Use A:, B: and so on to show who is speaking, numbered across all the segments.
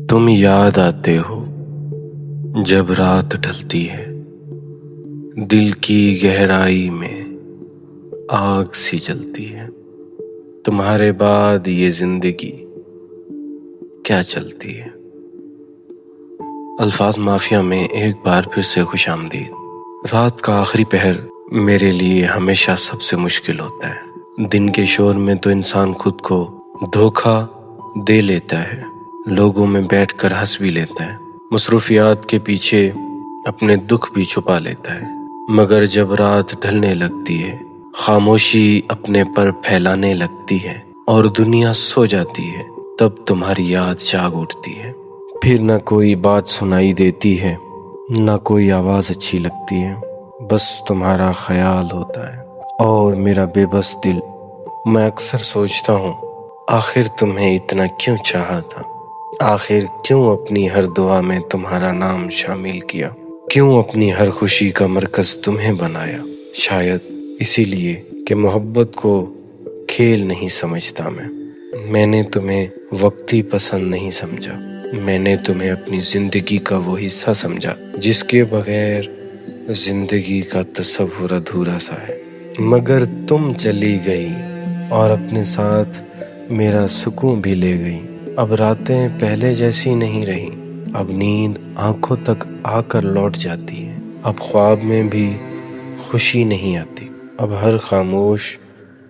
A: तुम याद आते हो जब रात ढलती है, दिल की गहराई में आग सी जलती है। तुम्हारे बाद ये जिंदगी क्या चलती है। अल्फाज माफिया में एक बार फिर से खुश आमदीद। रात का आखिरी पहर मेरे लिए हमेशा सबसे मुश्किल होता है। दिन के शोर में तो इंसान खुद को धोखा दे लेता है, लोगों में बैठकर हंस भी लेता है, मसरूफियात के पीछे अपने दुख भी छुपा लेता है। मगर जब रात ढलने लगती है, खामोशी अपने पर फैलाने लगती है और दुनिया सो जाती है, तब तुम्हारी याद जाग उठती है। फिर न कोई बात सुनाई देती है, न कोई आवाज अच्छी लगती है, बस तुम्हारा ख्याल होता है और मेरा बेबस दिल। मैं अक्सर सोचता हूँ, आखिर तुम्हें इतना क्यों चाहा था, आखिर क्यों अपनी हर दुआ में तुम्हारा नाम शामिल किया, क्यों अपनी हर खुशी का मरकज तुम्हें बनाया। शायद इसीलिए कि मोहब्बत को खेल नहीं समझता मैंने तुम्हें वक्ती पसंद नहीं समझा, मैंने तुम्हें अपनी जिंदगी का वो हिस्सा समझा जिसके बगैर जिंदगी का तस्वुर अधूरा सा है। मगर तुम चली गई और अपने साथ मेरा सुकून भी ले गई। अब रातें पहले जैसी नहीं रही, अब नींद आंखों तक आकर लौट जाती है, अब ख्वाब में भी खुशी नहीं आती, अब हर खामोश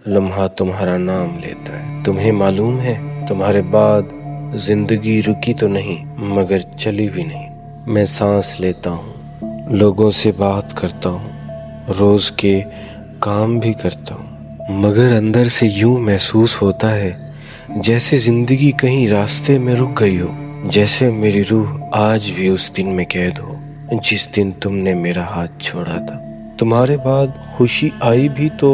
A: लम्हा तुम्हारा नाम लेता है। तुम्हें मालूम है, तुम्हारे बाद जिंदगी रुकी तो नहीं मगर चली भी नहीं। मैं सांस लेता हूँ, लोगों से बात करता हूँ, रोज के काम भी करता हूँ, मगर अंदर से यूं महसूस होता है जैसे जिंदगी कहीं रास्ते में रुक गई हो, जैसे मेरी रूह आज भी उस दिन में कैद हो जिस दिन तुमने मेरा हाथ छोड़ा था। तुम्हारे बाद खुशी आई भी तो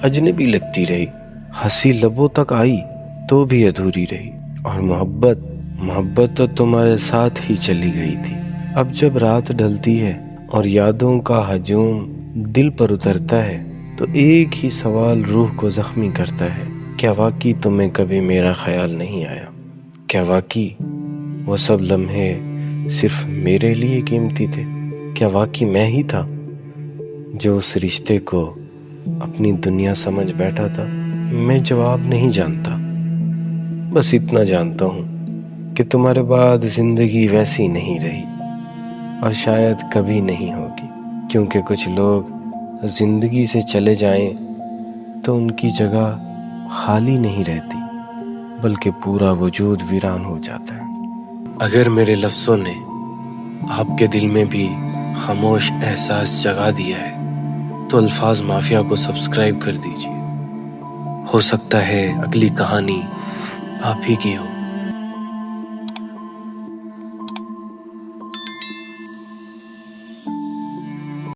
A: अजनबी लगती रही, हंसी लबों तक आई तो भी अधूरी रही, और मोहब्बत तो तुम्हारे साथ ही चली गई थी। अब जब रात ढलती है और यादों का हजूम दिल पर उतरता है, तो एक ही सवाल रूह को जख्मी करता है, क्या वाकई तुम्हें कभी मेरा ख्याल नहीं आया? क्या वाकई वो सब लम्हे सिर्फ मेरे लिए कीमती थे? क्या वाकई मैं ही था जो उस रिश्ते को अपनी दुनिया समझ बैठा था? मैं जवाब नहीं जानता, बस इतना जानता हूँ कि तुम्हारे बाद जिंदगी वैसी नहीं रही और शायद कभी नहीं होगी, क्योंकि कुछ लोग जिंदगी से चले जाएं तो उनकी जगह खाली नहीं रहती बल्कि पूरा वजूद वीरान हो जाता है। अगर मेरे लफ्ज़ों ने आपके दिल में भी खामोश एहसास जगा दिया है तो अल्फाज माफिया को सब्सक्राइब कर दीजिए। हो सकता है अगली कहानी आप ही की हो।